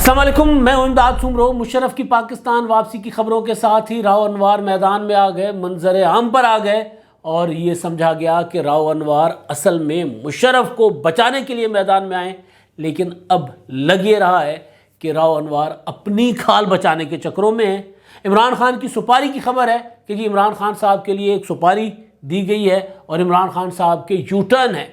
السلام علیکم، میں امداد سمرو۔ مشرف کی پاکستان واپسی کی خبروں کے ساتھ ہی راؤ انوار میدان میں آ گئے، منظر عام پر آ گئے اور یہ سمجھا گیا کہ راؤ انوار اصل میں مشرف کو بچانے کے لیے میدان میں آئیں، لیکن اب لگ یہ رہا ہے کہ راؤ انوار اپنی کھال بچانے کے چکروں میں ہیں۔ عمران خان کی سپاری کی خبر ہے کہ جی عمران خان صاحب کے لیے ایک سپاری دی گئی ہے اور عمران خان صاحب کے یو ٹرن ہیں،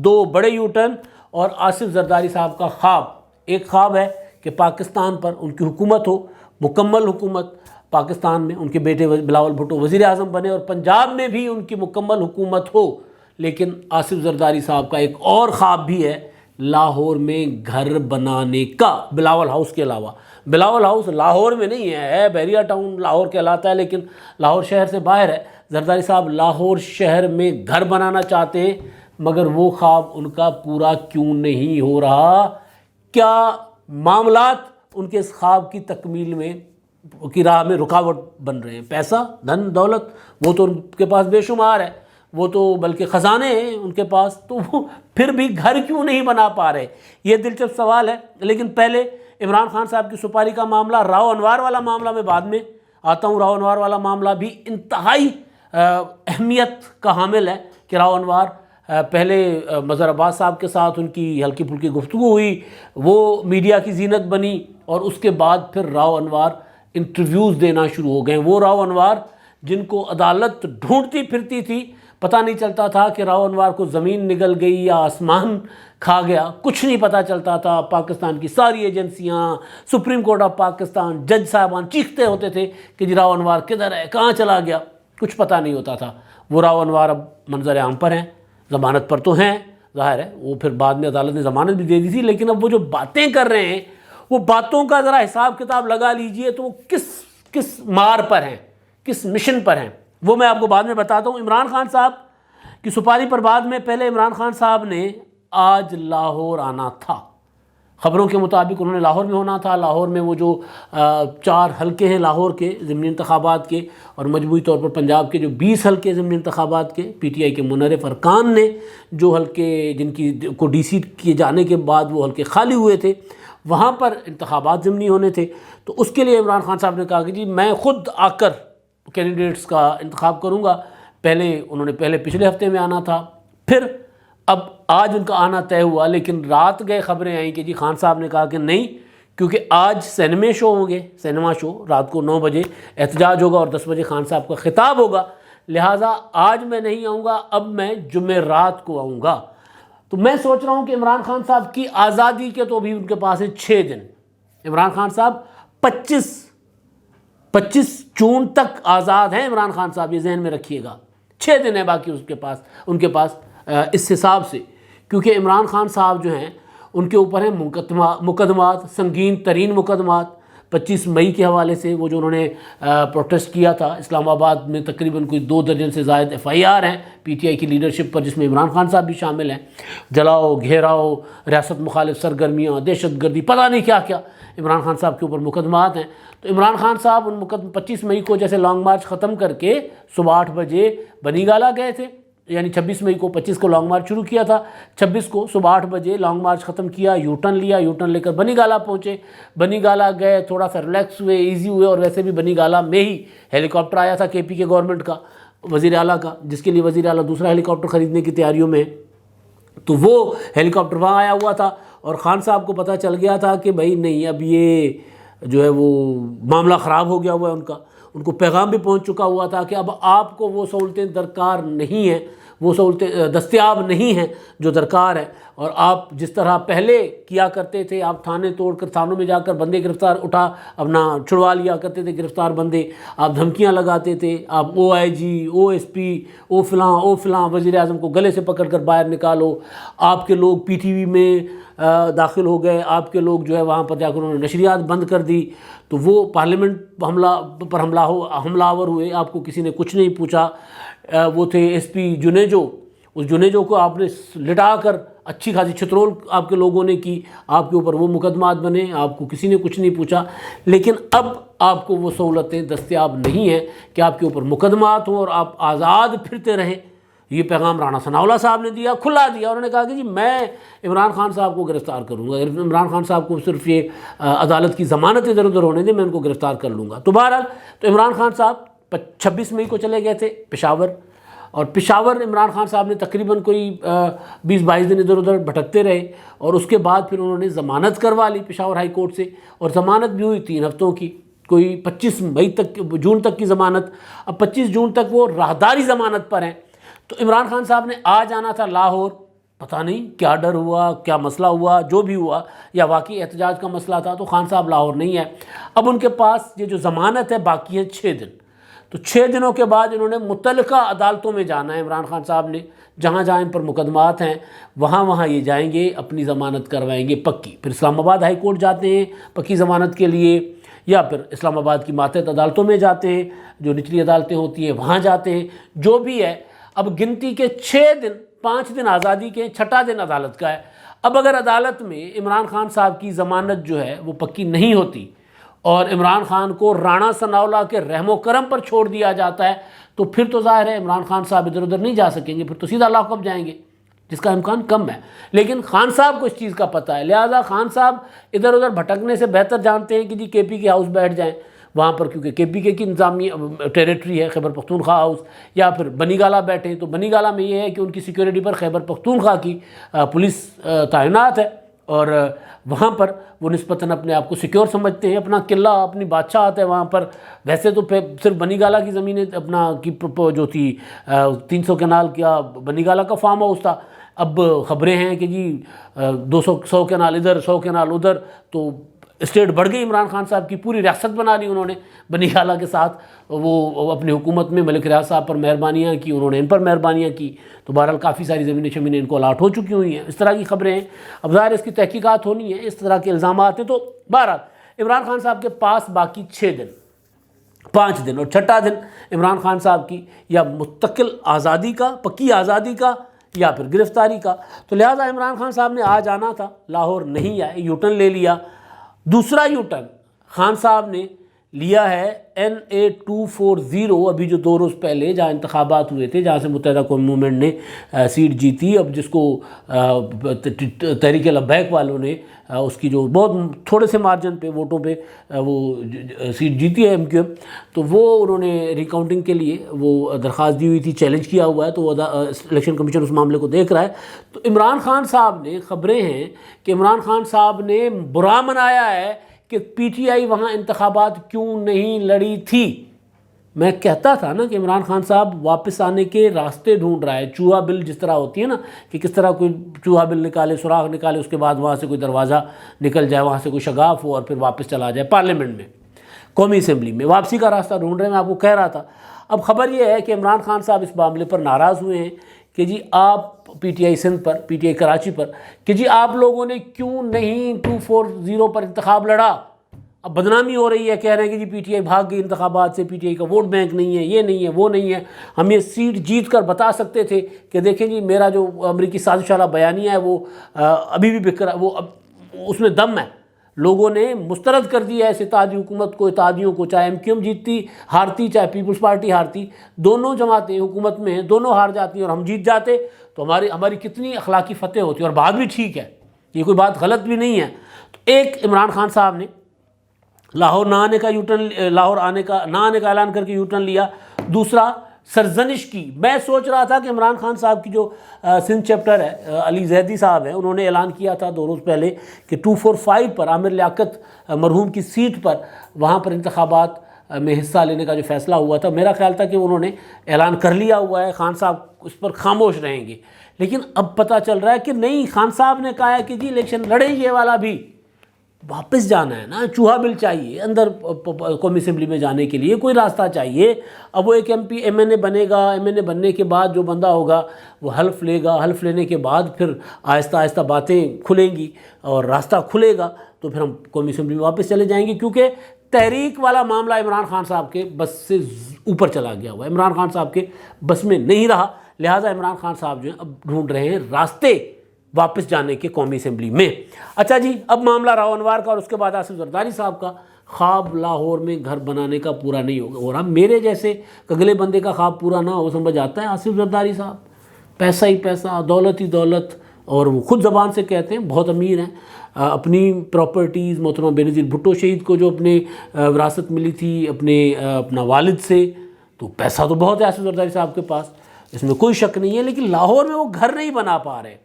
2 بڑے یو ٹرن، اور آصف زرداری صاحب کا خواب، ایک خواب ہے کہ پاکستان پر ان کی حکومت ہو، مکمل حکومت پاکستان میں، ان کے بیٹے بلاول بھٹو وزیر اعظم بنے اور پنجاب میں بھی ان کی مکمل حکومت ہو۔ لیکن آصف زرداری صاحب کا ایک اور خواب بھی ہے، لاہور میں گھر بنانے کا، بلاول ہاؤس کے علاوہ۔ بلاول ہاؤس لاہور میں نہیں ہے، بحریہ ٹاؤن لاہور کہلاتا ہے، لیکن لاہور شہر سے باہر ہے۔ زرداری صاحب لاہور شہر میں گھر بنانا چاہتے ہیں، مگر وہ خواب ان کا پورا کیوں نہیں ہو رہا؟ کیا معاملات ان کے اس خواب کی تکمیل میں کی راہ میں رکاوٹ بن رہے ہیں؟ پیسہ، دھن، دولت، وہ تو ان کے پاس بے شمار ہے، وہ تو بلکہ خزانے ہیں ان کے پاس، تو وہ پھر بھی گھر کیوں نہیں بنا پا رہے؟ یہ دلچسپ سوال ہے۔ لیکن پہلے عمران خان صاحب کی سپاری کا معاملہ، راؤ انوار والا معاملہ میں بعد میں آتا ہوں۔ راؤ انوار والا معاملہ بھی انتہائی اہمیت کا حامل ہے کہ راؤ انوار پہلے مظہر عباس صاحب کے ساتھ ان کی ہلکی پھلکی گفتگو ہوئی، وہ میڈیا کی زینت بنی، اور اس کے بعد پھر راؤ انوار انٹرویوز دینا شروع ہو گئے۔ وہ راؤ انوار جن کو عدالت ڈھونڈتی پھرتی تھی، پتہ نہیں چلتا تھا کہ راؤ انوار کو زمین نگل گئی یا آسمان کھا گیا، کچھ نہیں پتہ چلتا تھا۔ پاکستان کی ساری ایجنسیاں، سپریم کورٹ آف پاکستان، جج صاحبان چیختے ہوتے تھے کہ جی راؤ انوار کدھر ہے، کہاں چلا گیا، کچھ پتہ نہیں ہوتا تھا۔ وہ راؤ انوار اب منظر عام پر ہیں، ضمانت پر تو ہیں، ظاہر ہے وہ پھر بعد میں عدالت نے ضمانت بھی دے دی تھی، لیکن اب وہ جو باتیں کر رہے ہیں، وہ باتوں کا ذرا حساب کتاب لگا لیجئے تو وہ کس مار پر ہیں، کس مشن پر ہیں، وہ میں آپ کو بعد میں بتاتا ہوں۔ عمران خان صاحب کی سپاری پر بعد میں، پہلے عمران خان صاحب نے آج لاہور آنا تھا، خبروں کے مطابق انہوں نے لاہور میں ہونا تھا۔ لاہور میں وہ جو 4 حلقے ہیں لاہور کے ضمنی انتخابات کے، اور مجموعی طور پر پنجاب کے جو 20 حلقے ضمنی انتخابات کے، پی ٹی آئی کے منرف ارکان نے جو حلقے جن کی کو ڈی سی کیے جانے کے بعد وہ حلقے خالی ہوئے تھے، وہاں پر انتخابات ضمنی ہونے تھے، تو اس کے لیے عمران خان صاحب نے کہا کہ جی میں خود آ کر کینڈیڈیٹس کا انتخاب کروں گا۔ انہوں نے پہلے پچھلے ہفتے میں آنا تھا، پھر اب آج ان کا آنا طے ہوا، لیکن رات گئے خبریں آئیں کہ جی خان صاحب نے کہا کہ نہیں، کیونکہ آج سینما شو ہوں گے، سینما شو رات کو 9 بجے احتجاج ہوگا اور 10 بجے خان صاحب کا خطاب ہوگا، لہٰذا آج میں نہیں آؤں گا، اب میں جمعرات کو آؤں گا۔ تو میں سوچ رہا ہوں کہ عمران خان صاحب کی آزادی کے تو ابھی ان کے پاس ہے 6 دن۔ عمران خان صاحب 25 جون تک آزاد ہیں۔ عمران خان صاحب یہ ذہن میں رکھیے گا، 6 دن ہے باقی ان کے پاس اس حساب سے، کیونکہ عمران خان صاحب جو ہیں ان کے اوپر ہیں مقدمات، سنگین ترین مقدمات۔ 25 مئی کے حوالے سے وہ جو انہوں نے پروٹیسٹ کیا تھا اسلام آباد میں، تقریباً کوئی 2 درجن سے زائد FIR ہیں پی ٹی آئی کی لیڈرشپ پر، جس میں عمران خان صاحب بھی شامل ہیں۔ جلاؤ، گھیراؤ، ریاست مخالف سرگرمیاں، دہشت گردی، پتہ نہیں کیا کیا عمران خان صاحب کے اوپر مقدمات ہیں۔ تو عمران خان صاحب ان 25 مئی کو جیسے لانگ مارچ ختم کر کے صبح 8 بجے بنی گالہ گئے تھے، یعنی 26 مئی کو، 25 کو لانگ مارچ شروع کیا تھا، 26 کو صبح 8 بجے لانگ مارچ ختم کیا، یو ٹرن لیا، یو ٹرن لے کر بنی گالہ پہنچے، بنی گالہ گئے، تھوڑا سا ریلیکس ہوئے، ایزی ہوئے، اور ویسے بھی بنی گالہ میں ہی ہیلی کاپٹر آیا تھا KP کے گورنمنٹ کا، وزیر اعلیٰ کا، جس کے لیے وزیر اعلیٰ دوسرا ہیلی کاپٹر خریدنے کی تیاریوں میں، تو وہ ہیلی کاپٹر وہاں آیا ہوا تھا، اور خان صاحب کو پتہ چل گیا تھا کہ بھائی نہیں، اب یہ جو ہے وہ معاملہ خراب ہو گیا ہوا ہے ان کو پیغام بھی پہنچ چکا ہوا تھا کہ اب آپ کو وہ سہولتیں درکار نہیں ہیں، وہ سہولتیں دستیاب نہیں ہیں جو درکار ہے، اور آپ جس طرح پہلے کیا کرتے تھے، آپ تھانے توڑ کر تھانوں میں جا کر بندے گرفتار اپنا چھڑوا لیا کرتے تھے، گرفتار بندے، آپ دھمکیاں لگاتے تھے، آپ OIG، OSP، او فلاں وزیر اعظم کو گلے سے پکڑ کر باہر نکالو، آپ کے لوگ PTV میں داخل ہو گئے، آپ کے لوگ جو ہے وہاں پر جا کر انہوں نے نشریات بند کر دی، تو وہ پارلیمنٹ پر حملہ آور ہوئے، آپ کو کسی نے کچھ نہیں پوچھا۔ وہ تھے SP جنیجو، اس جنیجو کو آپ نے لٹا کر اچھی خاصی چھترول آپ کے لوگوں نے کی، آپ کے اوپر وہ مقدمات بنے، آپ کو کسی نے کچھ نہیں پوچھا۔ لیکن اب آپ کو وہ سہولتیں دستیاب نہیں ہیں کہ آپ کے اوپر مقدمات ہوں اور آپ آزاد پھرتے رہیں۔ یہ پیغام رانا ثناءاللہ صاحب نے دیا، کھلا دیا. انہوں نے کہا کہ جی میں عمران خان صاحب کو گرفتار کروں گا، عمران خان صاحب کو صرف یہ عدالت کی ضمانت ادھر ادھر ہونے دیں، میں ان کو گرفتار کر لوں گا. تو بہرحال تو عمران خان صاحب 26 مئی کو چلے گئے تھے پشاور، اور پشاور عمران خان صاحب نے تقریباً کوئی 20-22 دن ادھر ادھر بھٹکتے رہے، اور اس کے بعد پھر انہوں نے ضمانت کروا لی پشاور ہائی کورٹ سے، اور ضمانت بھی ہوئی 3 ہفتوں کی، کوئی 25 مئی تک، جون تک کی ضمانت. اب 25 جون تک وہ راہداری ضمانت پر ہیں. تو عمران خان صاحب نے آ جانا تھا لاہور، پتہ نہیں کیا ڈر ہوا، کیا مسئلہ ہوا، جو بھی ہوا، یا واقعی احتجاج کا مسئلہ تھا، تو خان صاحب لاہور نہیں ہے. اب ان کے پاس یہ جو ضمانت ہے باقی ہے 6 دن. تو 6 دنوں کے بعد انہوں نے متعلقہ عدالتوں میں جانا ہے. عمران خان صاحب نے جہاں جہاں ان پر مقدمات ہیں وہاں یہ جائیں گے، اپنی ضمانت کروائیں گے پکی. پھر اسلام آباد ہائی کورٹ جاتے ہیں پکی ضمانت کے لیے، یا پھر اسلام آباد کی ماتحت عدالتوں میں جاتے ہیں، جو نچلی عدالتیں ہوتی ہیں وہاں جاتے ہیں. جو بھی ہے، اب گنتی کے 6 دن، 5 دن آزادی کے، 6واں دن عدالت کا ہے. اب اگر عدالت میں عمران خان صاحب کی ضمانت جو ہے وہ پکی نہیں ہوتی اور عمران خان کو رانا ثناءاللہ کے رحم و کرم پر چھوڑ دیا جاتا ہے، تو پھر تو ظاہر ہے عمران خان صاحب ادھر ادھر نہیں جا سکیں گے، پھر تو سیدھا لاک اپ جائیں گے، جس کا امکان کم ہے. لیکن خان صاحب کو اس چیز کا پتہ ہے، لہٰذا خان صاحب ادھر ادھر بھٹکنے سے بہتر جانتے ہیں کہ جی کے پی کے ہاؤس بیٹھ جائیں وہاں پر، کیونکہ کے پی کے کی انتظامی ٹیریٹری ہے خیبر پختونخوا ہاؤس، یا پھر بنی گالہ بیٹھیں. تو بنی گالہ میں یہ ہے کہ ان کی سیکیورٹی پر خیبر پختونخوا کی پولیس تعینات ہے، اور وہاں پر وہ نسبتاً اپنے آپ کو سیکیور سمجھتے ہیں، اپنا قلعہ، اپنی بادشاہت ہے وہاں پر. ویسے تو صرف بنی گالہ کی زمینیں اپنا کی جو تھی 300 کنال کا بنی گالہ کا فارم ہاؤس تھا. اب خبریں ہیں کہ جی 100 کنال ادھر، 100 کنال ادھر، تو اسٹیٹ بڑھ گئی. عمران خان صاحب کی پوری ریاست بنا لی انہوں نے بنی گالہ کے ساتھ. وہ اپنی حکومت میں ملک ریاض صاحب پر مہربانیاں کی، انہوں نے ان پر مہربانیاں کی. تو بہرحال کافی ساری زمینیں ان کو الاٹ ہو چکی ہوئی ہیں. اس طرح کی خبریں ہیں. اب ظاہر اس کی تحقیقات ہونی ہے، اس طرح کے الزامات ہیں. تو بہرحال عمران خان صاحب کے پاس باقی 6 دن، 5 دن، اور 6واں دن عمران خان صاحب کی یا مستقل آزادی کا، پکی آزادی کا، یا پھر گرفتاری کا. تو لہٰذا عمران خان صاحب نے آ جانا تھا، لاہور نہیں آئے، یو ٹرن لے لیا. دوسرا یو ٹرن خان صاحب نے لیا ہے NA-240، ابھی جو 2 روز پہلے جہاں انتخابات ہوئے تھے، جہاں سے متحدہ قومی موومنٹ نے سیٹ جیتی. اب جس کو تحریک لبیک والوں نے اس کی جو بہت تھوڑے سے مارجن پہ ووٹوں پہ وہ سیٹ جیتی ہے MQM، تو وہ انہوں نے ریکاؤنٹنگ کے لیے وہ درخواست دی ہوئی تھی، چیلنج کیا ہوا ہے. تو وہ الیکشن کمیشن اس معاملے کو دیکھ رہا ہے. تو عمران خان صاحب نے، خبریں ہیں کہ عمران خان صاحب نے برا منایا ہے کہ PTI وہاں انتخابات کیوں نہیں لڑی تھی. میں کہتا تھا نا کہ عمران خان صاحب واپس آنے کے راستے ڈھونڈ رہا ہے. چوہا بل جس طرح ہوتی ہے نا، کہ کس طرح کوئی چوہا بل نکالے، سوراخ نکالے، اس کے بعد وہاں سے کوئی دروازہ نکل جائے، وہاں سے کوئی شگاف ہو، اور پھر واپس چلا جائے پارلیمنٹ میں، قومی اسمبلی میں. واپسی کا راستہ ڈھونڈ رہے ہیں، میں آپ کو کہہ رہا تھا. اب خبر یہ ہے کہ عمران خان صاحب اس معاملے پر ناراض ہوئے ہیں کہ جی آپ PTI سندھ پر، PTI کراچی پر، کہ جی آپ لوگوں نے کیوں نہیں 240 پر انتخاب لڑا. اب بدنامی ہو رہی ہے، کہہ رہے ہیں کہ جی PTI بھاگ گئی انتخابات سے، PTI کا ووٹ بینک نہیں ہے، یہ نہیں ہے، وہ نہیں ہے. ہم یہ سیٹ جیت کر بتا سکتے تھے کہ دیکھیں جی میرا جو امریکی سازش والا بیانیہ ہے وہ ابھی بھی بک رہا، وہ اس میں دم ہے. لوگوں نے مسترد کر دیا ہے اس اتحادی حکومت کو، اتحادیوں کو، چاہے MQM جیتتی ہارتی، چاہے پیپلز پارٹی ہارتی، دونوں جماعتیں حکومت میں ہیں، دونوں ہار جاتی ہیں اور ہم جیت جاتے، تو ہماری کتنی اخلاقی فتح ہوتی ہے. اور بات بھی ٹھیک ہے، یہ کوئی بات غلط بھی نہیں ہے. تو ایک عمران خان صاحب نے لاہور نہ آنے کا نہ آنے کا اعلان کر کے یو ٹرن لیا. دوسرا سرزنش کی. میں سوچ رہا تھا کہ عمران خان صاحب کی جو سندھ چیپٹر ہے، علی زیدی صاحب ہیں، انہوں نے اعلان کیا تھا 2 روز پہلے کہ 245 پر عامر لیاقت مرحوم کی سیٹ پر وہاں پر انتخابات میں حصہ لینے کا جو فیصلہ ہوا تھا، میرا خیال تھا کہ انہوں نے اعلان کر لیا ہوا ہے، خان صاحب اس پر خاموش رہیں گے. لیکن اب پتہ چل رہا ہے کہ نہیں، خان صاحب نے کہا ہے کہ جی الیکشن لڑیں، یہ والا بھی واپس جانا ہے نا. چوہا بل چاہیے اندر قومی اسمبلی میں جانے کے لیے، کوئی راستہ چاہیے. اب وہ ایک MNA بنے گا، MNA بننے کے بعد جو بندہ ہوگا وہ حلف لے گا، حلف لینے کے بعد پھر آہستہ آہستہ باتیں کھلیں گی اور راستہ کھلے گا، تو پھر ہم قومی اسمبلی میں واپس چلے جائیں گے. کیونکہ تحریک والا معاملہ عمران خان صاحب کے بس سے اوپر چلا گیا ہوا ہے، عمران خان صاحب کے بس میں نہیں رہا. لہٰذا عمران خان صاحب جو ہیں اب ڈھونڈ رہے ہیں راستے واپس جانے کے قومی اسمبلی میں. اچھا جی، اب معاملہ راؤ انوار کا اور اس کے بعد آصف زرداری صاحب کا. خواب لاہور میں گھر بنانے کا پورا نہیں ہوگا، اور ہم میرے جیسے اگلے بندے کا خواب پورا نہ ہو، سمجھ آتا ہے آصف زرداری صاحب. پیسہ ہی پیسہ، دولت ہی دولت، اور وہ خود زبان سے کہتے ہیں بہت امیر ہیں، اپنی پراپرٹیز، محترمہ بے نظیر بھٹو شہید کو جو اپنے وراثت ملی تھی اپنا والد سے، تو پیسہ تو بہت ہے آصف زرداری صاحب کے پاس، اس میں کوئی شک نہیں ہے، لیکن لاہور میں وہ گھر نہیں بنا پا رہے،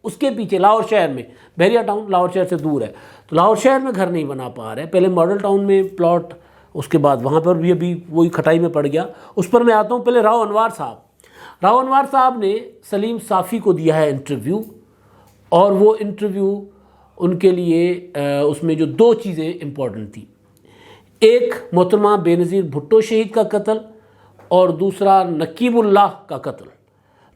اس کے پیچھے لاہور شہر میں، بحریہ ٹاؤن لاہور شہر سے دور ہے، تو لاہور شہر میں گھر نہیں بنا پا رہے، پہلے ماڈل ٹاؤن میں پلاٹ، اس کے بعد وہاں پر بھی ابھی وہی کھٹائی میں پڑ گیا، اس پر میں آتا ہوں۔ پہلے راؤ انوار صاحب نے سلیم صافی کو دیا ہے انٹرویو، اور وہ انٹرویو ان کے لیے اس میں جو دو چیزیں امپورٹنٹ تھیں، ایک محترمہ بے نظیر بھٹو شہید کا قتل، اور دوسرا نقیب اللہ کا قتل۔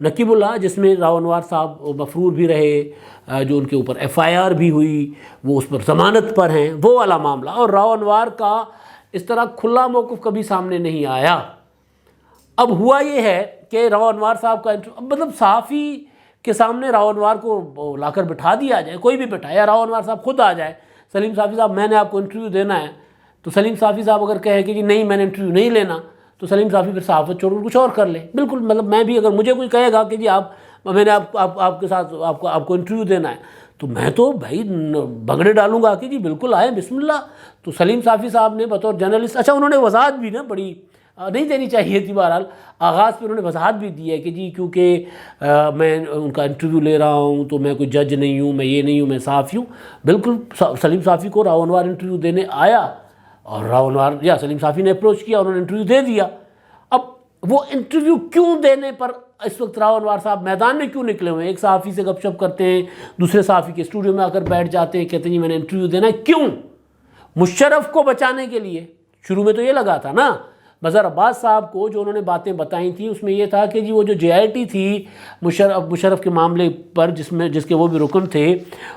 نقیب اللہ جس میں راؤ انوار صاحب مفرور بھی رہے، جو ان کے اوپر ایف آئی آر بھی ہوئی، وہ اس پر ضمانت پر ہیں، وہ والا معاملہ، اور راؤ انوار کا اس طرح کھلا موقف کبھی سامنے نہیں آیا۔ اب ہوا یہ ہے کہ راؤ انوار صاحب کا مطلب صحافی کے سامنے راؤ انوار کو لا کر بٹھا دیا جائے، کوئی بھی بٹھائے، یا راؤ انوار صاحب خود آ جائے، سلیم صافی صاحب میں نے آپ کو انٹرویو دینا ہے، تو سلیم صافی صاحب اگر کہے کہ جی نہیں میں نے انٹرویو نہیں لینا، تو سلیم صافی پھر صحافت چھوڑ کر کچھ اور کر لے۔ بالکل، مطلب میں بھی اگر مجھے کوئی کہے گا کہ جی میں نے آپ کے ساتھ آپ کو انٹرویو دینا ہے، تو میں تو بھائی بگڑے ڈالوں گا کہ جی بالکل آئے، بسم اللہ۔ تو سلیم صافی صاحب نے بطور جرنلسٹ، اچھا انہوں نے وضاحت بھی نا بڑی نہیں دینی چاہیے تھی، بہرحال آغاز پہ انہوں نے وضاحت بھی دی ہے کہ جی کیونکہ میں ان کا انٹرویو لے رہا ہوں تو میں کوئی جج نہیں ہوں، میں یہ نہیں ہوں، میں صحافی ہوں۔ بالکل سلیم صافی کو راؤ انوار انٹرویو دینے آیا، اور راؤ انوار یا سلیم صافی نے اپروچ کیا، انہوں نے انٹرویو دے دیا۔ اب وہ انٹرویو کیوں دینے پر اس وقت راؤ انوار صاحب میدان میں کیوں نکلے ہوئے ہیں؟ ایک صحافی سے گپ شپ کرتے ہیں، دوسرے صحافی کے اسٹوڈیو میں آ کر بیٹھ جاتے ہیں، کہتے ہیں جی میں نے انٹرویو دینا ہے، کیوں؟ مشرف کو بچانے کے لیے۔ شروع میں تو یہ لگا تھا نا، مظہر عباس صاحب کو جو انہوں نے باتیں بتائی تھیں اس میں یہ تھا کہ جی وہ جو جے آئی ٹی تھی مشرف کے معاملے پر، جس کے وہ بھی رکن تھے،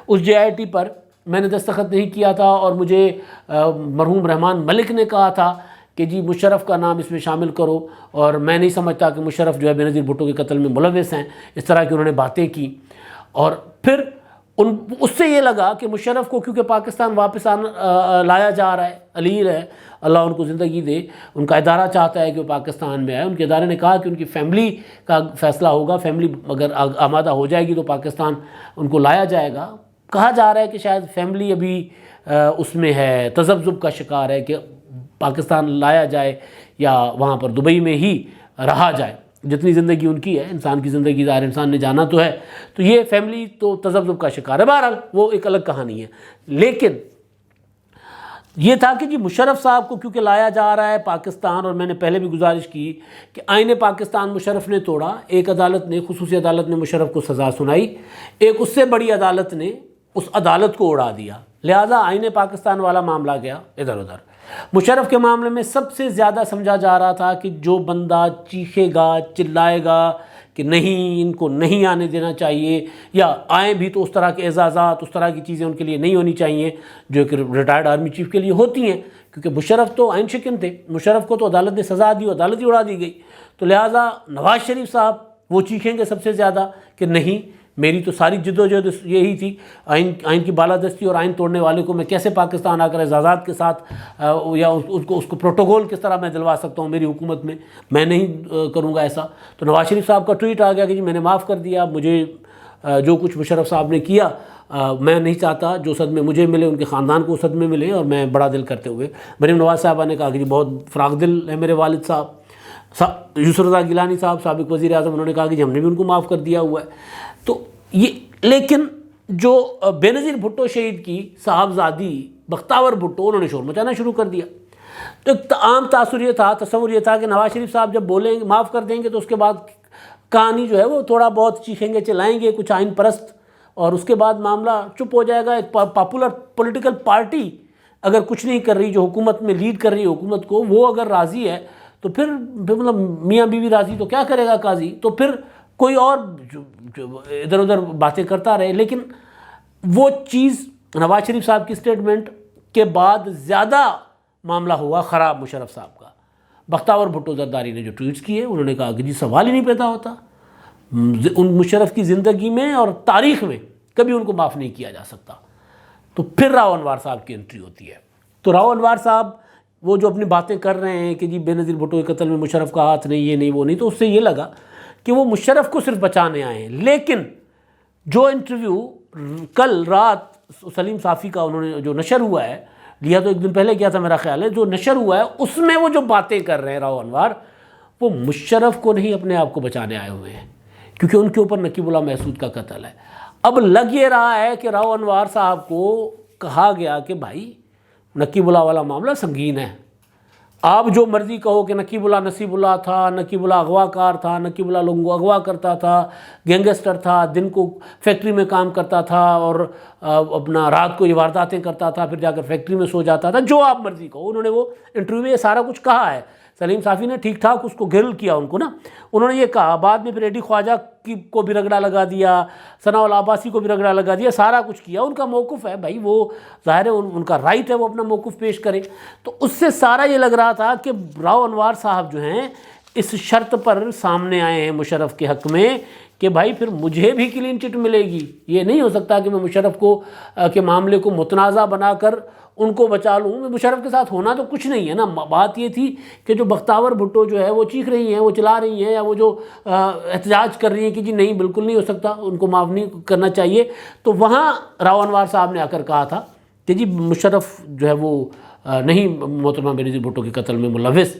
اس جے آئی ٹی پر میں نے دستخط نہیں کیا تھا، اور مجھے مرحوم رحمان ملک نے کہا تھا کہ جی مشرف کا نام اس میں شامل کرو، اور میں نہیں سمجھتا کہ مشرف جو ہے بے نظیر بھٹو کے قتل میں ملوث ہیں، اس طرح کی انہوں نے باتیں کی۔ اور پھر اس سے یہ لگا کہ مشرف کو کیونکہ پاکستان واپس لایا جا رہا ہے، علیل ہے، اللہ ان کو زندگی دے، ان کا ادارہ چاہتا ہے کہ وہ پاکستان میں آئے، ان کے ادارے نے کہا کہ ان کی فیملی کا فیصلہ ہوگا، فیملی اگر آمادہ ہو جائے گی تو پاکستان ان کو لایا جائے گا۔ کہا جا رہا ہے کہ شاید فیملی ابھی اس میں ہے، تذبذب کا شکار ہے کہ پاکستان لایا جائے یا وہاں پر دبئی میں ہی رہا جائے، جتنی زندگی ان کی ہے، انسان کی زندگی ظاہر انسان نے جانا تو ہے، تو یہ فیملی تو تذبذب کا شکار ہے، بہرحال وہ ایک الگ کہانی ہے۔ لیکن یہ تھا کہ جی مشرف صاحب کو کیونکہ لایا جا رہا ہے پاکستان، اور میں نے پہلے بھی گزارش کی کہ آئین پاکستان مشرف نے توڑا، ایک عدالت نے، خصوصی عدالت نے مشرف کو سزا سنائی، ایک اس سے بڑی عدالت نے اس عدالت کو اڑا دیا، لہٰذا آئین پاکستان والا معاملہ گیا ادھر ادھر۔ مشرف کے معاملے میں سب سے زیادہ سمجھا جا رہا تھا کہ جو بندہ چیخے گا، چلائے گا کہ نہیں ان کو نہیں آنے دینا چاہیے، یا آئیں بھی تو اس طرح کے اعزازات، اس طرح کی چیزیں ان کے لیے نہیں ہونی چاہیے جو کہ ریٹائرڈ آرمی چیف کے لیے ہوتی ہیں، کیونکہ مشرف تو آئین شکن تھے، مشرف کو تو عدالت نے سزا دی، عدالت ہی اڑا دی گئی، تو لہٰذا نواز شریف صاحب وہ چیخیں گے سب سے زیادہ کہ نہیں، میری تو ساری جد و جہد یہی تھی، آئین کی بالادستی اور آئین توڑنے والے کو میں کیسے پاکستان آ کر اعزازات کے ساتھ یا اس کو پروٹوکول کس طرح میں دلوا سکتا ہوں میری حکومت میں نہیں کروں گا ایسا۔ تو نواز شریف صاحب کا ٹویٹ آ گیا کہ جی میں نے معاف کر دیا، مجھے جو کچھ مشرف صاحب نے کیا میں نہیں چاہتا جو صدمے مجھے ملے ان کے خاندان کو صدمے ملے، اور میں بڑا دل کرتے ہوئے مریم نواز صاحبہ نے کہا کہ جی بہت فراخ دل ہے میرے والد صاحب۔ یوسف رضا گیلانی صاحب سابق وزیر اعظم، انہوں نے کہا کہ جی ہم نے بھی ان کو معاف کر دیا ہوا ہے۔ تو یہ لیکن جو بے نظیر بھٹو شہید کی صاحبزادی بختاور بھٹو، انہوں نے شور مچانا شروع کر دیا۔ تو ایک عام تاثر یہ تھا، تصور یہ تھا کہ نواز شریف صاحب جب بولیں گے معاف کر دیں گے تو اس کے بعد کہانی جو ہے وہ تھوڑا بہت چیخیں گے، چلائیں گے کچھ آئین پرست، اور اس کے بعد معاملہ چپ ہو جائے گا۔ ایک پاپولر پولیٹیکل پارٹی اگر کچھ نہیں کر رہی، جو حکومت میں لیڈ کر رہی ہے حکومت کو، وہ اگر راضی ہے تو پھر مطلب میاں بیوی راضی تو کیا کرے گا قاضی، تو پھر کوئی اور ادھر ادھر باتیں کرتا رہے۔ لیکن وہ چیز نواز شریف صاحب کی سٹیٹمنٹ کے بعد زیادہ معاملہ ہوا خراب مشرف صاحب کا۔ بختاور بھٹو زرداری نے جو ٹویٹس کیے، انہوں نے کہا کہ جی سوال ہی نہیں پیدا ہوتا، ان مشرف کی زندگی میں اور تاریخ میں کبھی ان کو معاف نہیں کیا جا سکتا۔ تو پھر راؤ انوار صاحب کی انٹری ہوتی ہے۔ تو راؤ انوار صاحب وہ جو اپنی باتیں کر رہے ہیں کہ جی بے نظیر بھٹو کے قتل میں مشرف کا ہاتھ نہیں، یہ نہیں وہ نہیں، تو اس سے یہ لگا کہ وہ مشرف کو صرف بچانے آئے ہیں، لیکن جو انٹرویو کل رات سلیم صافی کا انہوں نے جو نشر ہوا ہے، لیا تو ایک دن پہلے کیا تھا میرا خیال ہے، جو نشر ہوا ہے اس میں وہ جو باتیں کر رہے ہیں راؤ انوار، وہ مشرف کو نہیں اپنے آپ کو بچانے آئے ہوئے ہیں، کیونکہ ان کے اوپر نقیب اللہ محسود کا قتل ہے۔ اب لگ یہ رہا ہے کہ راؤ انوار صاحب کو کہا گیا کہ بھائی نقیب اللہ والا معاملہ سنگین ہے، آپ جو مرضی کہو کہ نقیب اللہ نصیب اللہ تھا، نقیب اللہ اغوا کار تھا، نقیب اللہ لوگوں کو اغوا کرتا تھا، گینگسٹر تھا، دن کو فیکٹری میں کام کرتا تھا اور اپنا رات کو یہ وارداتیں کرتا تھا، پھر جا کر فیکٹری میں سو جاتا تھا، جو آپ مرضی کہو۔ انہوں نے وہ انٹرویو میں یہ سارا کچھ کہا ہے، سلیم صافی نے ٹھیک ٹھاک اس کو گرل کیا ان کو نا، انہوں نے یہ کہا، بعد میں پھر ایڈی خواجہ کو بھی رگڑا لگا دیا، ثناء العباسی کو بھی رگڑا لگا دیا، سارا کچھ کیا۔ ان کا موقف ہے بھائی، وہ ظاہر ہے ان کا رائٹ ہے وہ اپنا موقف پیش کرے۔ تو اس سے سارا یہ لگ رہا تھا کہ راؤ انوار صاحب جو ہیں اس شرط پر سامنے آئے ہیں مشرف کے حق میں کہ بھائی پھر مجھے بھی کلین چٹ ملے گی، یہ نہیں ہو سکتا کہ میں مشرف کو کے معاملے کو متنازع بنا کر ان کو بچا لوں۔ میں مشرف کے ساتھ ہونا تو کچھ نہیں ہے نا، بات یہ تھی کہ جو بختاور بھٹو جو ہے وہ چیخ رہی ہیں، وہ چلا رہی ہیں، یا وہ جو احتجاج کر رہی ہیں کہ جی نہیں بالکل نہیں ہو سکتا، ان کو معاف نہیں کرنا چاہیے، تو وہاں راؤ انوار صاحب نے آ کر کہا تھا کہ جی مشرف جو ہے وہ نہیں محترمہ بینظیر بھٹو کے قتل میں ملوث۔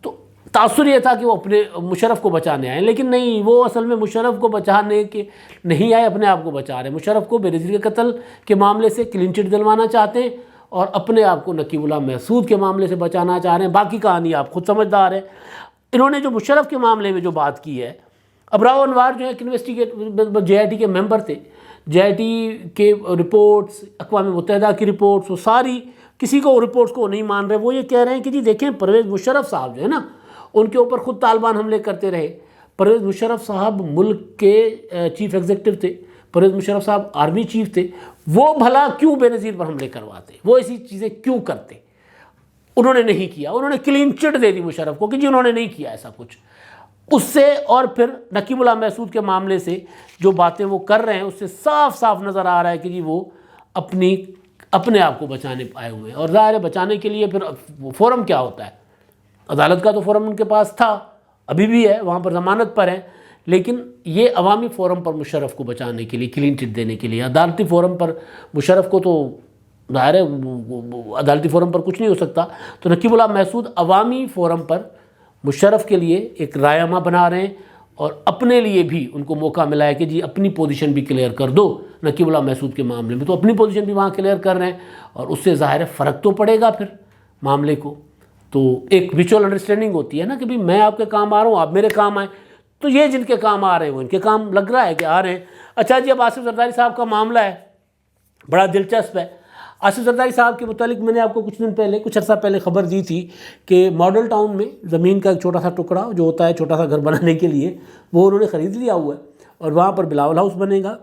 تو تاثر یہ تھا کہ وہ اپنے مشرف کو بچانے آئے، لیکن نہیں، وہ اصل میں مشرف کو بچانے کے نہیں آئے، اپنے آپ کو بچا رہے ہیں۔ مشرف کو بینظیر کے قتل کے معاملے سے کلین چٹ دلوانا چاہتے ہیں اور اپنے آپ کو نقیب اللہ محسود کے معاملے سے بچانا چاہ رہے ہیں۔ باقی کہانی آپ خود سمجھدار ہے۔ انہوں نے جو مشرف کے معاملے میں جو بات کی ہے، اب راؤ انوار جو ہے ایک جے آئی ٹی کے ممبر تھے، جے آئی ٹی کے رپورٹس، اقوام متحدہ کی رپورٹس، وہ ساری کسی کو رپورٹس کو نہیں مان رہے۔ وہ یہ کہہ رہے ہیں کہ جی دیکھیں پرویز مشرف صاحب جو ہے نا، ان کے اوپر خود طالبان حملے کرتے رہے۔ پرویز مشرف صاحب ملک کے چیف ایگزیکٹو تھے، پرویز مشرف صاحب آرمی چیف تھے، وہ بھلا کیوں بے نظیر پر حملے کرواتے، وہ ایسی چیزیں کیوں کرتے؟ انہوں نے نہیں کیا، انہوں نے کلین چٹ دے دی مشرف کو کہ جی انہوں نے نہیں کیا ایسا کچھ۔ اس سے اور پھر نقیب اللہ محسود کے معاملے سے جو باتیں وہ کر رہے ہیں اس سے صاف صاف نظر آ رہا ہے کہ جی وہ اپنے آپ کو بچانے آئے ہوئے ہیں۔ اور ظاہر ہے بچانے کے لیے پھر فورم کیا ہوتا ہے، عدالت کا تو فورم ان کے پاس تھا، ابھی بھی ہے، وہاں پر ضمانت پر ہے، لیکن یہ عوامی فورم پر مشرف کو بچانے کے لیے، کلین چٹ دینے کے لیے، عدالتی فورم پر مشرف کو تو ظاہر ہے عدالتی فورم پر کچھ نہیں ہو سکتا، تو نقیب اللہ محسود عوامی فورم پر مشرف کے لیے ایک رائے بنا رہے ہیں، اور اپنے لیے بھی ان کو موقع ملا ہے کہ جی اپنی پوزیشن بھی کلیئر کر دو نقیب اللہ محسود کے معاملے میں، تو اپنی پوزیشن بھی وہاں کلیئر کر رہے ہیں، اور اس سے ظاہر ہے فرق تو پڑے گا پھر معاملے کو۔ تو ایک میوچل انڈرسٹینڈنگ ہوتی ہے نا کہ میں آپ کے کام آ رہا ہوں، آپ میرے کام آئیں، تو یہ جن کے کام آ رہے ہیں وہ ان کے کام لگ رہا ہے کہ آ رہے ہیں۔ اچھا جی، اب آصف زرداری صاحب کا معاملہ ہے، بڑا دلچسپ ہے۔ آصف زرداری صاحب کے متعلق میں نے آپ کو کچھ عرصہ پہلے خبر دی تھی کہ ماڈل ٹاؤن میں زمین کا ایک چھوٹا سا ٹکڑا جو ہوتا ہے چھوٹا سا گھر بنانے کے لیے، وہ انہوں نے خرید لیا ہوا ہے، اور وہاں پر بلاول ہاؤس بنے گا۔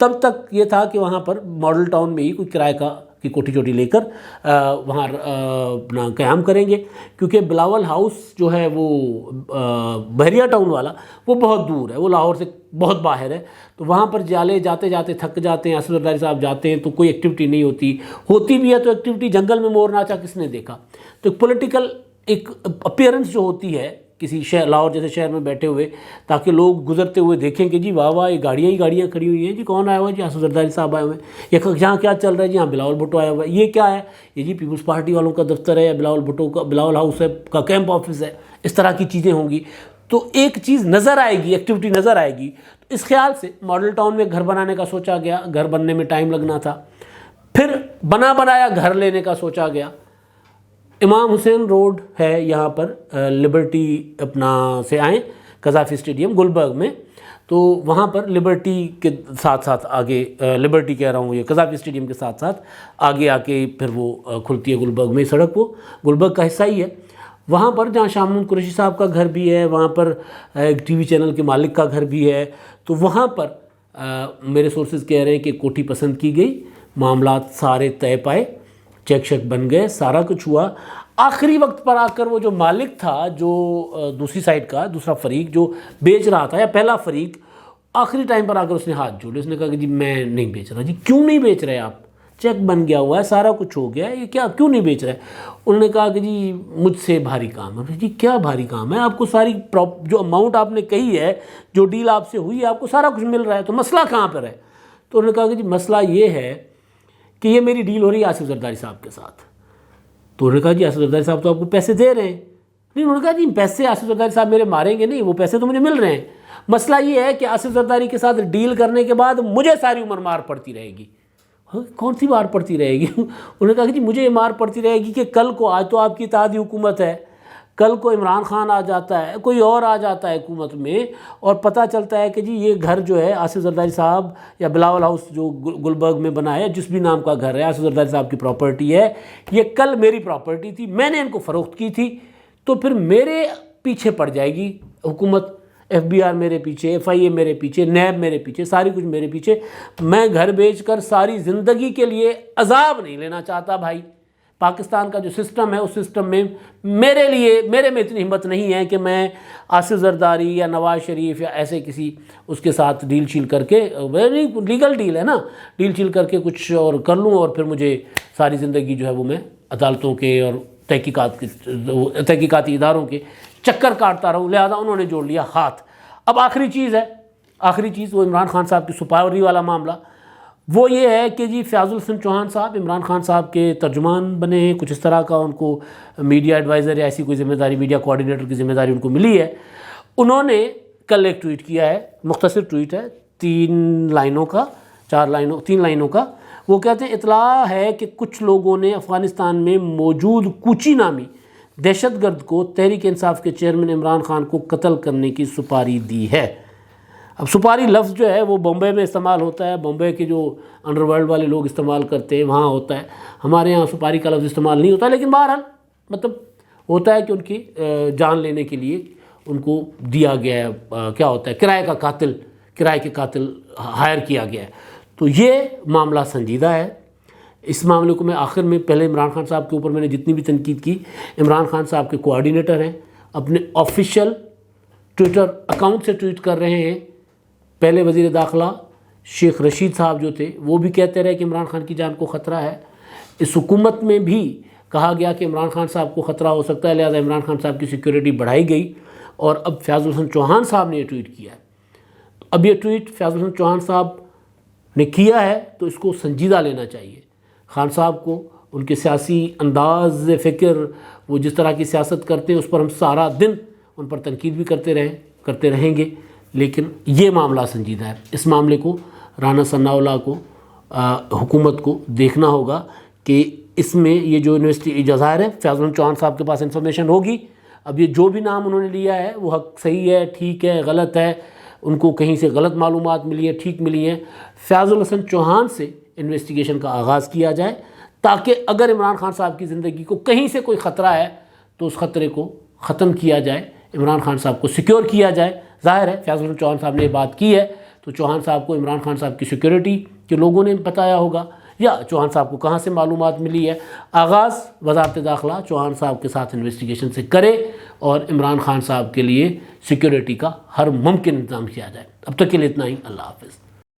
تب تک یہ تھا کہ وہاں پر ماڈل ٹاؤن میں ہی کوئی کرائے کی کوٹھی چوٹی لے کر وہاں اپنا قیام کریں گے، کیونکہ بلاول ہاؤس جو ہے وہ بحریہ ٹاؤن والا وہ بہت دور ہے، وہ لاہور سے بہت باہر ہے، تو وہاں پر جاتے جاتے تھک جاتے ہیں۔ آصف زرداری صاحب جاتے ہیں تو کوئی ایکٹیویٹی نہیں ہوتی بھی ہے تو ایکٹیویٹی جنگل میں مور ناچا کس نے دیکھا، تو ایک پولیٹیکل ایک اپیئرنس جو ہوتی ہے کسی شہر، لاہور جیسے شہر میں بیٹھے ہوئے، تاکہ لوگ گزرتے ہوئے دیکھیں کہ جی واہ واہ یہ گاڑیاں ہی گاڑیاں کھڑی ہوئی ہیں، جی کون آیا ہوا ہے؟ جی آصف زرداری صاحب آئے ہوئے ہیں، یہاں کیا چل رہا ہے؟ جی ہاں بلاول بھٹو آیا ہوا ہے، یہ کیا ہے؟ یہ جی پیپلز پارٹی والوں کا دفتر ہے، یا بلاول بھٹو کا بلاول ہاؤس ہے کا کیمپ آفس ہے، اس طرح کی چیزیں ہوں گی، تو ایک چیز نظر آئے گی، ایکٹیویٹی نظر آئے گی۔ تو اس خیال سے ماڈل ٹاؤن میں گھر بنانے کا سوچا گیا، گھر بننے میں ٹائم لگنا تھا، پھر بنایا گھر لینے کا سوچا گیا۔ امام حسین روڈ ہے یہاں پر، لبرٹی اپنا سے آئیں قذافی اسٹیڈیم گلبرگ میں، تو وہاں پر لبرٹی کے ساتھ ساتھ آگے، لبرٹی کہہ رہا ہوں یہ قذافی اسٹیڈیم کے ساتھ ساتھ آگے آ کے پھر وہ کھلتی ہے گلبرگ میں سڑک، وہ گلبرگ کا حصہ ہی ہے۔ وہاں پر جہاں شاہ محمود قریشی صاحب کا گھر بھی ہے، وہاں پر ایک ٹی وی چینل کے مالک کا گھر بھی ہے، تو وہاں پر میرے سورسز کہہ رہے ہیں کہ کوٹھی پسند کی گئی، معاملات سارے طے پائے، چیک شیک بن گئے، سارا کچھ ہوا۔ آخری وقت پر آ کر وہ جو مالک تھا، جو دوسری سائڈ کا دوسرا فریق جو بیچ رہا تھا، یا پہلا فریق، آخری ٹائم پر آ کر اس نے ہاتھ جوڑے، اس نے کہا کہ جی میں نہیں بیچ رہا۔ جی کیوں نہیں بیچ رہے آپ؟ چیک بن گیا ہوا ہے، سارا کچھ ہو گیا ہے، یہ کیا کیوں نہیں بیچ رہے؟ انہوں نے کہا کہ جی مجھ سے بھاری کام ہے۔ جی کیا بھاری کام ہے؟ آپ کو ساری جو اماؤنٹ آپ نے کہی ہے، جو ڈیل آپ سے ہوئی ہے، آپ کو سارا کچھ مل رہا ہے، تو مسئلہ کہاں پر ہے؟ تو انہوں نے کہا کہ جی مسئلہ یہ ہے کہ یہ میری ڈیل ہو رہی ہے آصف زرداری صاحب کے ساتھ۔ تو انہوں نے کہا جی آصف زرداری صاحب تو آپ کو پیسے دے رہے ہیں۔ نہیں، انہوں نے کہا جی پیسے آصف زرداری صاحب میرے ماریں گے نہیں، وہ پیسے تو مجھے مل رہے ہیں۔ مسئلہ یہ ہے کہ آصف زرداری کے ساتھ ڈیل کرنے کے بعد مجھے ساری عمر مار پڑتی رہے گی۔ کون سی مار پڑتی رہے گی؟ انہوں نے کہا کہ جی مجھے یہ مار پڑتی رہے گی کہ کل کو، آج تو آپ کی اتحادی حکومت ہے، کل کو عمران خان آ جاتا ہے، کوئی اور آ جاتا ہے حکومت میں، اور پتہ چلتا ہے کہ جی یہ گھر جو ہے آصف زرداری صاحب یا بلاول ہاؤس جو گلبرگ میں بنا ہے، جس بھی نام کا گھر ہے، آصف زرداری صاحب کی پراپرٹی ہے، یہ کل میری پراپرٹی تھی، میں نے ان کو فروخت کی تھی، تو پھر میرے پیچھے پڑ جائے گی حکومت، ایف بی آر میرے پیچھے، ایف آئی اے میرے پیچھے، نیب میرے پیچھے، ساری کچھ میرے پیچھے۔ میں گھر بیچ کر ساری زندگی کے لیے عذاب نہیں لینا چاہتا بھائی۔ پاکستان کا جو سسٹم ہے، اس سسٹم میں میرے میں اتنی ہمت نہیں ہے کہ میں آصف زرداری یا نواز شریف یا ایسے کسی اس کے ساتھ ڈیل شیل کر کے، لیگل ڈیل ہے نا، ڈیل شیل کر کے کچھ اور کر لوں، اور پھر مجھے ساری زندگی جو ہے وہ میں عدالتوں کے اور تحقیقاتی اداروں کے چکر کاٹتا رہوں۔ لہذا انہوں نے جوڑ لیا ہاتھ۔ اب آخری چیز وہ عمران خان صاحب کی سپاہی والا معاملہ، وہ یہ ہے کہ جی فیاض الحسن چوہان صاحب عمران خان صاحب کے ترجمان بنے ہیں، کچھ اس طرح کا ان کو میڈیا ایڈوائزر یا ایسی کوئی ذمہ داری، میڈیا کوآرڈینیٹر کی ذمہ داری ان کو ملی ہے۔ انہوں نے کل ایک ٹویٹ کیا ہے، مختصر ٹویٹ ہے، 3 لائنوں کا۔ وہ کہتے ہیں اطلاع ہے کہ کچھ لوگوں نے افغانستان میں موجود کوچی نامی دہشت گرد کو تحریک انصاف کے چیئرمین عمران خان کو قتل کرنے کی سپاری دی ہے۔ اب سپاری لفظ جو ہے وہ بمبے میں استعمال ہوتا ہے، بمبے کے جو انڈر ورلڈ والے لوگ استعمال کرتے ہیں وہاں ہوتا ہے، ہمارے ہاں سپاری کا لفظ استعمال نہیں ہوتا، لیکن بہرحال مطلب ہوتا ہے کہ ان کی جان لینے کے لیے ان کو دیا گیا ہے، کیا ہوتا ہے، کرائے کے قاتل ہائر کیا گیا ہے۔ تو یہ معاملہ سنجیدہ ہے۔ اس معاملے کو میں آخر میں پہلے عمران خان صاحب کے اوپر میں نے جتنی بھی تنقید کی، عمران خان صاحب کے کوآرڈینیٹر ہیں، اپنے آفیشیل ٹویٹر اکاؤنٹ سے ٹویٹ کر رہے ہیں۔ پہلے وزیر داخلہ شیخ رشید صاحب جو تھے وہ بھی کہتے رہے کہ عمران خان کی جان کو خطرہ ہے۔ اس حکومت میں بھی کہا گیا کہ عمران خان صاحب کو خطرہ ہو سکتا ہے، لہذا عمران خان صاحب کی سیکیورٹی بڑھائی گئی، اور اب فیاض الحسن چوہان صاحب نے یہ ٹویٹ کیا ہے۔ اب یہ ٹویٹ فیاض الحسن چوہان صاحب نے کیا ہے تو اس کو سنجیدہ لینا چاہیے۔ خان صاحب کو ان کے سیاسی انداز فکر، وہ جس طرح کی سیاست کرتے ہیں، اس پر ہم سارا دن ان پر تنقید بھی کرتے رہیں گے، لیکن یہ معاملہ سنجیدہ ہے۔ اس معاملے کو رانا ثناء اللہ کو، حکومت کو دیکھنا ہوگا کہ اس میں یہ جو ظاہر ہے فیاض الحسن چوہان صاحب کے پاس انفارمیشن ہوگی۔ اب یہ جو بھی نام انہوں نے لیا ہے وہ حق صحیح ہے، ٹھیک ہے، غلط ہے، ان کو کہیں سے غلط معلومات ملی ہے، ٹھیک ملی ہے، فیاض الحسن چوہان سے انویسٹیگیشن کا آغاز کیا جائے، تاکہ اگر عمران خان صاحب کی زندگی کو کہیں سے کوئی خطرہ ہے تو اس خطرے کو ختم کیا جائے، عمران خان صاحب کو سیکیور کیا جائے۔ ظاہر ہے فیاض الحسن چوہان صاحب نے یہ بات کی ہے تو چوہان صاحب کو عمران خان صاحب کی سیکیورٹی کے لوگوں نے بتایا ہوگا، یا چوہان صاحب کو کہاں سے معلومات ملی ہے۔ آغاز وزارت داخلہ چوہان صاحب کے ساتھ انویسٹیگیشن سے کرے اور عمران خان صاحب کے لیے سیکیورٹی کا ہر ممکن انتظام کیا جائے۔ اب تک کے لیے اتنا ہی، اللہ حافظ۔